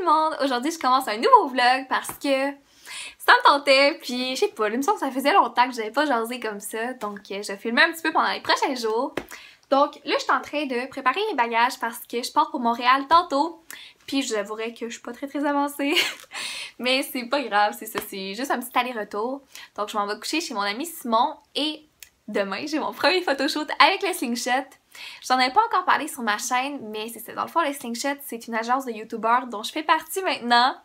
le monde! Aujourd'hui, je commence un nouveau vlog parce que ça me tentait, puis je sais pas, il me semble que ça faisait longtemps que j'avais pas jasé comme ça, donc je filmais un petit peu pendant les prochains jours. Donc là, je suis en train de préparer mes bagages parce que je pars pour Montréal tantôt, puis je vous avouerai que je suis pas très avancée, mais c'est pas grave, c'est ça, c'est juste un petit aller-retour. Donc je m'en vais coucher chez mon ami Simon et demain, j'ai mon premier photoshoot avec le Slingshot. Je n'en avais pas encore parlé sur ma chaîne, mais c'est ça. Dans le fond, le Slingshot, c'est une agence de youtubeurs dont je fais partie maintenant.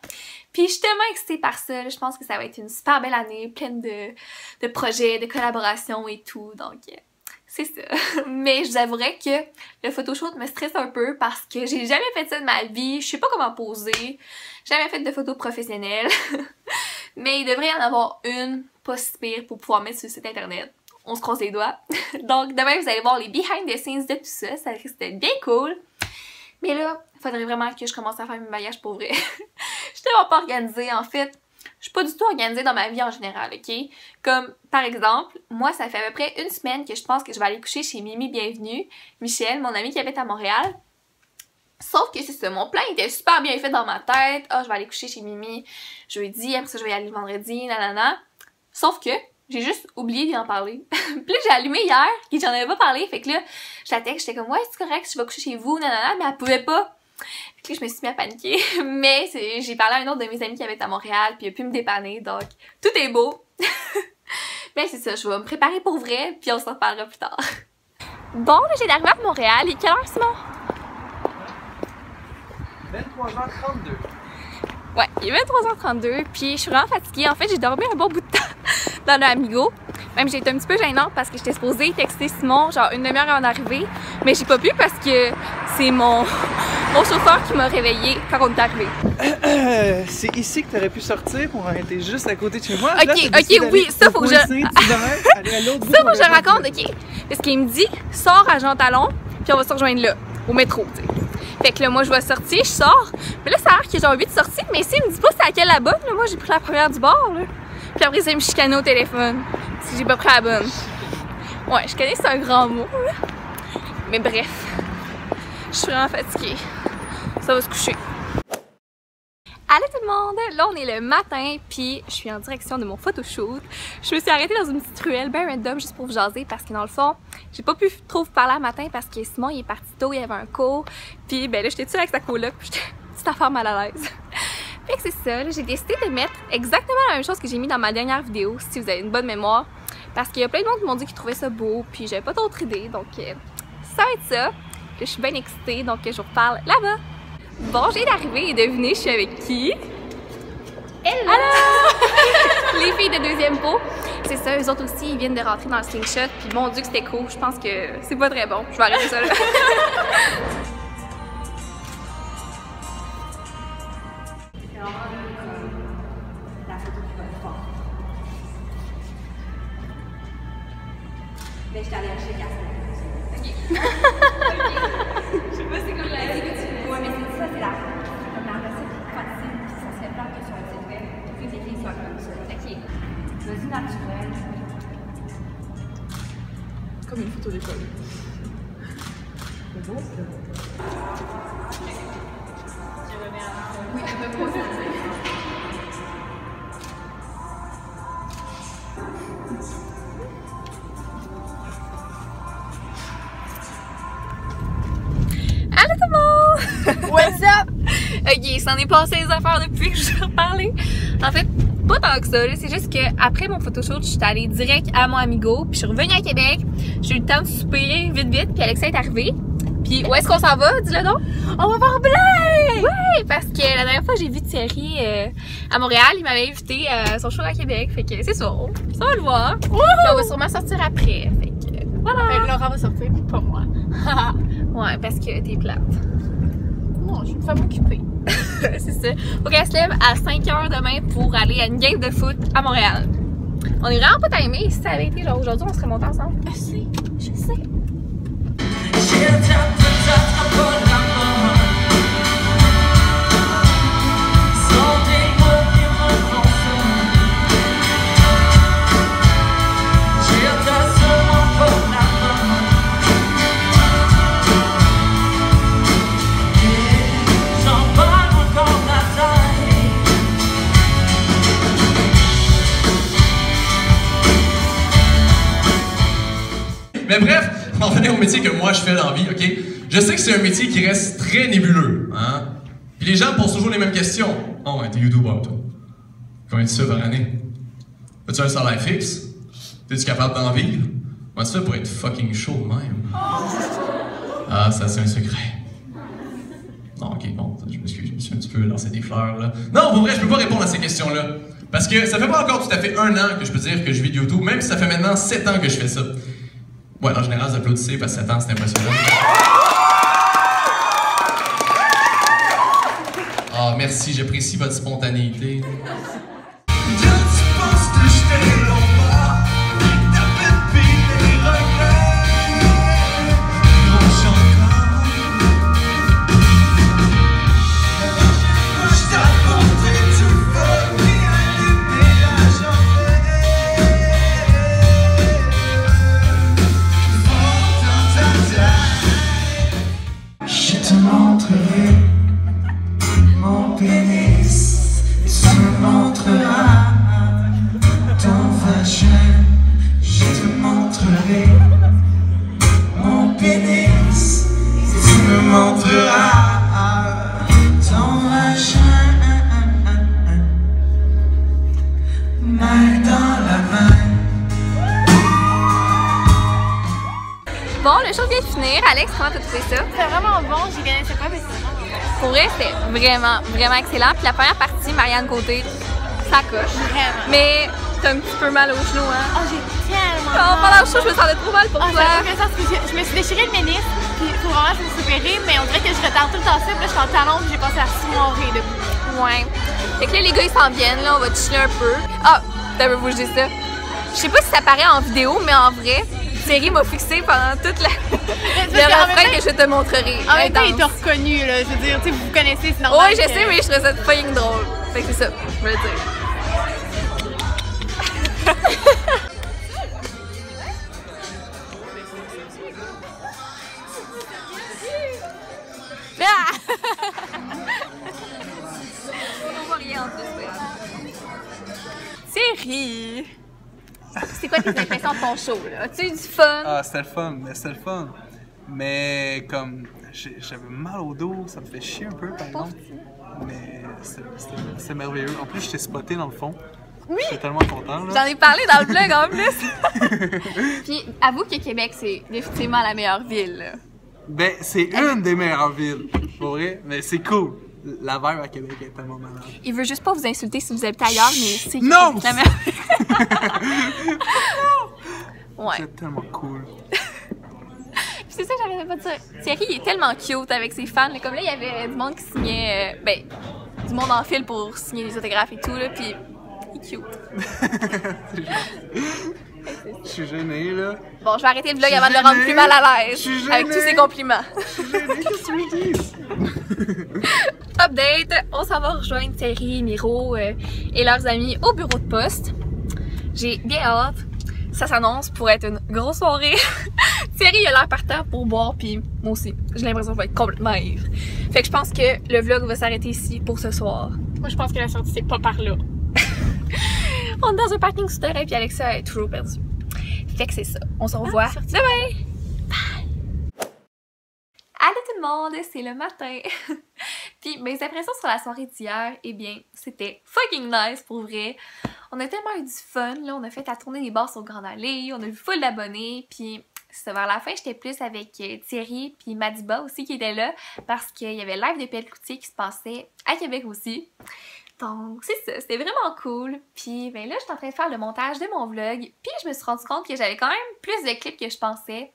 Puis je suis tellement excitée par ça. Je pense que ça va être une super belle année, pleine de projets, de collaborations et tout. Donc, c'est ça. Mais je vous avouerai que le photoshoot me stresse un peu parce que j'ai jamais fait ça de ma vie. Je sais pas comment poser. Jamais fait de photos professionnelles. Mais il devrait y en avoir une, pas si pire, pour pouvoir mettre sur le site internet. On se croise les doigts. Donc demain, vous allez voir les behind the scenes de tout ça. Ça risque d'être bien cool. Mais là, il faudrait vraiment que je commence à faire mes bagages pour vrai. Je suis tellement pas organisée. En fait, je suis pas du tout organisée dans ma vie en général, ok? Comme, par exemple, moi, ça fait à peu près une semaine que je pense que je vais aller coucher chez Mimi Bienvenue, Michel, mon ami qui habite à Montréal. Sauf que c'est ça, mon plan était super bien fait dans ma tête. Ah, je vais aller coucher chez Mimi jeudi, après ça, je vais y aller vendredi, nanana. Sauf que j'ai juste oublié d'y en parler. Puis là, j'ai allumé hier, et j'en avais pas parlé. Fait que là, je la texte, j'étais comme, ouais, c'est correct, je vais coucher chez vous, nanana, mais elle pouvait pas. Fait que là, je me suis mis à paniquer. Mais j'ai parlé à un autre de mes amis qui habite à Montréal, puis il a pu me dépanner, donc tout est beau. Mais c'est ça, je vais me préparer pour vrai, puis on s'en reparlera plus tard. Bon, là, j'ai d'arriver à Montréal. Et quelle heure, Simon? 23h32. Ouais, il est 23h32, puis je suis vraiment fatiguée. En fait, j'ai dormi un bon bout de temps dans le Amigo. Même j'ai été un petit peu gênante parce que j'étais supposée texter Simon genre une demi-heure avant d'arriver, mais j'ai pas pu parce que c'est mon chauffeur qui m'a réveillée quand on est arrivé. C'est ici que t'aurais pu sortir pour arrêter juste à côté de chez moi. Ok, là, ok, oui, ça faut que je... ça faut que je raconte, ok. Parce qu'il me dit, sors à Jean Talon, puis on va se rejoindre là, au métro, tu sais. Fait que là, moi, je vais sortir, je sors. Mais là, ça a l'air qu'il y a genre 8 sorties. Mais si, il me dit pas c'est à quelle la bonne. Là, moi, j'ai pris la première du bord. Là. Puis après, ça me chicaner au téléphone. Si j'ai pas pris la bonne. Ouais, chicaner, c'est un grand mot. Là. Mais bref. Je suis vraiment fatiguée. Ça va se coucher. Allô tout le monde! Là, on est le matin, puis je suis en direction de mon photoshoot. Je me suis arrêtée dans une petite ruelle bien random juste pour vous jaser parce que dans le fond, j'ai pas pu trop vous parler le matin parce que Simon il est parti tôt, il y avait un cours. Puis ben là, j'étais toute seule avec sa coloc, puis j'étais une petite affaire mal à l'aise. Fait que c'est ça, j'ai décidé de mettre exactement la même chose que j'ai mis dans ma dernière vidéo, si vous avez une bonne mémoire. Parce qu'il y a plein de monde qui m'ont dit qu'ils trouvaient ça beau, puis j'avais pas d'autres idées, donc ça va être ça. Là, je suis bien excitée, donc je vous reparle là-bas. Bon, j'ai d'arriver et devinez, je suis avec qui? Hello! Allô! Les filles de deuxième pot. C'est ça, eux autres aussi, ils viennent de rentrer dans le Slingshot. Puis mon Dieu que c'était cool, je pense que c'est pas très bon. Je vais arrêter ça là. Mais je t'allais acheter Casper. Ok. Je sais pas c'est comme la vie que tu Ouais, mais c'est ça, c'est comme la recette facile, puis ça se fait plate que sur un site web. Toutes les filles soient comme ça. Ok. Vas-y naturel. Comme une photo d'école. C'est bon, ça? Oui, elle me pose. Allô tout le monde! What's up? Ok, s'en est passé les affaires depuis que je vous ai reparlé. En fait, pas tant que ça, c'est juste que après mon photoshoot, je suis allée direct à mon Amigo, puis je suis revenue à Québec. J'ai eu le temps de souper vite, puis Alexa est arrivée. Puis où est-ce qu'on s'en va? Dis-le donc! On va voir Blaine! Ouais, parce que la dernière fois j'ai vu Thierry à Montréal, il m'avait invité à son show à Québec. Fait que c'est ça, ça va le voir. Puis on va sûrement sortir après. Fait que voilà. Fait que Laurent va sortir, mais pas moi. Ouais, parce que t'es plate. Non, je suis une femme occupée. C'est ça. Faut qu'elle se lève à 5h demain pour aller à une game de foot à Montréal. On est vraiment pas timés. Si ça avait été genre aujourd'hui, on serait montés ensemble. Je sais. J'en parle encore. Mais bref, on va revenir au métier que moi je fais dans la vie, ok? Je sais que c'est un métier qui reste très nébuleux, hein? Puis les gens posent toujours les mêmes questions. Oh, ouais, t'es YouTuber, toi. Combien tu fais par année? As-tu un salaire fixe? T'es-tu capable d'en vivre? Comment tu fais pour être fucking chaud même? Ah, ça c'est un secret. Non, ok, bon, je m'excuse, je me suis un petit peu lancé des fleurs, là. Non, pour vrai, je peux pas répondre à ces questions-là. Parce que ça fait pas encore tout à fait 1 an que je peux dire que je vis de YouTube, même si ça fait maintenant 7 ans que je fais ça. Ouais, en général, vous applaudissez parce que 7 ans, c'est impressionnant. Ah, merci, j'apprécie votre spontanéité. Bon, le show vient de finir. Alex, comment t'as trouvé ça? C'est vraiment bon, j'y connaissais pas, mais c'est vraiment bon. Pour vrai, c'était vraiment excellent. Puis la première partie, Marianne Côté, ça coche. Vraiment. Mais t'as un petit peu mal aux genoux, hein? Oh, j'ai tellement Pendant le show, je me sentais trop mal pour toi. Ça n'a aucun sens, parce que je me suis déchiré le ménisque, puis il faut vraiment que je me suis opérée, mais on dirait que je retarde tout le temps ça, puis là, je suis en talon, puis j'ai passé à 6 mois debout. Ouais. Fait que là, les gars, ils s'en viennent, là, on va chiller un peu. Ah, t'avais bougé ça. Je sais pas si ça paraît en vidéo, mais en vrai, Thierry m'a fixé pendant toute le refrain que je te montrerai. En même temps, il t'a reconnu, là, je veux dire, tu sais, vous vous connaissez, c'est normal. Oui, je sais, mais je trouvais ça fucking drôle. Fait que c'est ça, je voulais dire. On voit rien en plus. Thierry! C'est quoi tes impressions de ton show, là? As-tu eu du fun? Ah, c'était le fun. Mais comme j'avais mal au dos, ça me fait chier un peu par exemple. Mais c'était merveilleux. En plus, je t'ai spoté dans le fond. Oui! J'étais tellement content, là. J'en ai parlé dans le blog en plus! Puis avoue que Québec, c'est définitivement la meilleure ville, là. Ben, c'est une des meilleures villes, pour vrai, mais c'est cool. La vibe à Québec est tellement malade. Il veut juste pas vous insulter si vous habitez ailleurs, mais c'est Non! la meilleure. Ouais. C'est tellement cool. Puis c'est ça que j'avais pas de dire. Thierry, il est tellement cute avec ses fans. Là. Comme là, il y avait du monde qui signait, du monde en file pour signer des autographes et tout, là, puis il est cute. Je suis gêné, là. Bon, je vais arrêter le vlog avant de le rendre plus mal à l'aise avec tous ses compliments. Je suis gêné, qu'est-ce que tu me dis? Update, on s'en va rejoindre Thierry, Miro et leurs amis au bureau de poste. J'ai bien hâte. Ça s'annonce pour être une grosse soirée. Thierry il a l'air par terre pour boire, puis moi aussi. J'ai l'impression que je vais être complètement ivre. Fait que je pense que le vlog va s'arrêter ici pour ce soir. Moi, je pense que la sortie, c'est pas par là. On est dans un parking souterrain, puis Alexa est toujours perdue. Fait que c'est ça. On se revoit demain. Bye! Allô tout le monde, c'est le matin. Puis mes impressions sur la soirée d'hier, eh bien, c'était fucking nice pour vrai. On a tellement eu du fun, là. On a fait la tournée des bars sur Grande Allée, on a vu full d'abonnés, puis c'est vers la fin, j'étais plus avec Thierry puis Madiba aussi qui était là, parce qu'il y avait le live de Pelle Cloutier qui se passait à Québec aussi. Donc, c'est ça, c'était vraiment cool. Puis, ben là, je suis en train de faire le montage de mon vlog. Puis, je me suis rendu compte que j'avais quand même plus de clips que je pensais.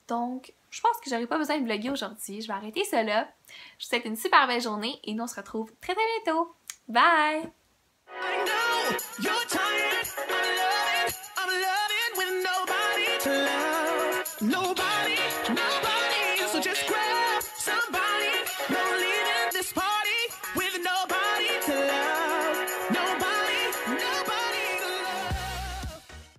Donc, je pense que j'aurais pas besoin de vlogger aujourd'hui. Je vais arrêter ça là. Je vous souhaite une super belle journée et nous, on se retrouve très très bientôt. Bye! Nobody